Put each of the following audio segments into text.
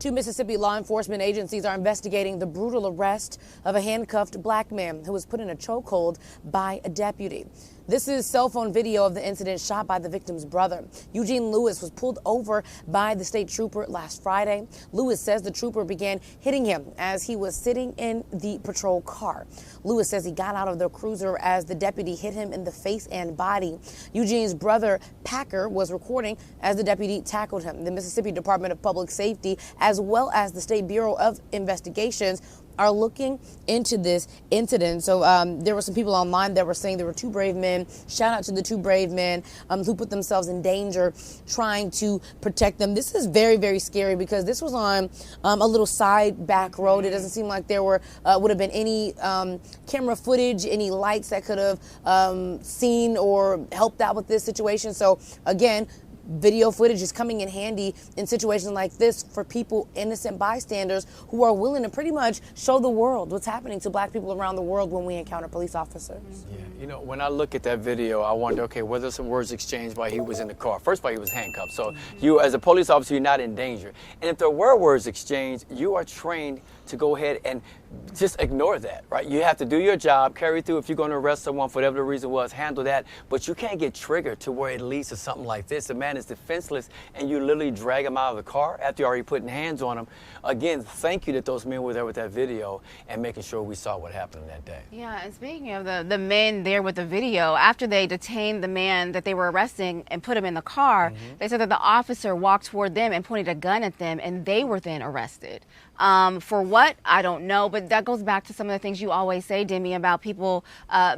Two Mississippi law enforcement agencies are investigating the brutal arrest of a handcuffed black man who was put in a chokehold by a deputy. This is cell phone video of the incident shot by the victim's brother. Eugene Lewis was pulled over by the state trooper last Friday. Lewis says the trooper began hitting him as he was sitting in the patrol car. Lewis says he got out of the cruiser as the deputy hit him in the face and body. Eugene's brother, Packer, was recording as the deputy tackled him. The Mississippi Department of Public Safety, as well as the State Bureau of Investigations, are looking into this incident. So there were some people online that were saying there were two brave men. Shout out to the two brave men who put themselves in danger trying to protect them. This is very, very scary because this was on a little side back road. It doesn't seem like there would have been any camera footage, any lights that could have seen or helped out with this situation. So again, video footage is coming in handy in situations like this for people, innocent bystanders, who are willing to pretty much show the world what's happening to black people around the world when we encounter police officers. Yeah, you know, when I look at that video, I wonder, okay, were there some words exchanged while he was in the car? First of all, he was handcuffed. So you, as a police officer, you're not in danger. And if there were words exchanged, you are trained to go ahead and just ignore that, right? You have to do your job, carry through. If you're going to arrest someone for whatever the reason was, handle that. But you can't get triggered to where it leads to something like this. The man is defenseless, and you literally drag him out of the car after you're already putting hands on him. Again, thank you that those men were there with that video and making sure we saw what happened that day. Yeah, and speaking of the men there with the video, after they detained the man that they were arresting and put him in the car, they said that the officer walked toward them and pointed a gun at them, and they were then arrested. For what? I don't know, but that goes back to some of the things you always say, Demi, about people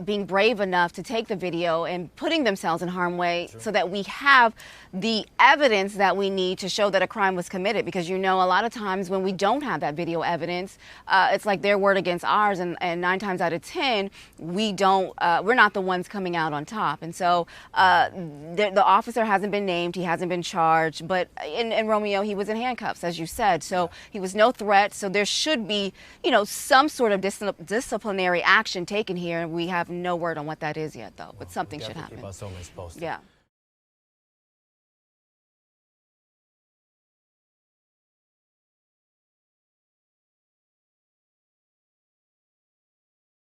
being brave enough to take the video and putting themselves in harm's way so that we have the evidence that we need to show that a crime was committed. Because, you know, a lot of times when we don't have that video evidence, it's like their word against ours, and 9 times out of 10, we're not the ones coming out on top. And so the officer hasn't been named, he hasn't been charged, but in Romeo, he was in handcuffs, as you said, so he was no threat. So there should be, you know, some sort of disciplinary action taken here, and we have no word on what that is yet, though. But something should happen. Keep us always posted. Yeah.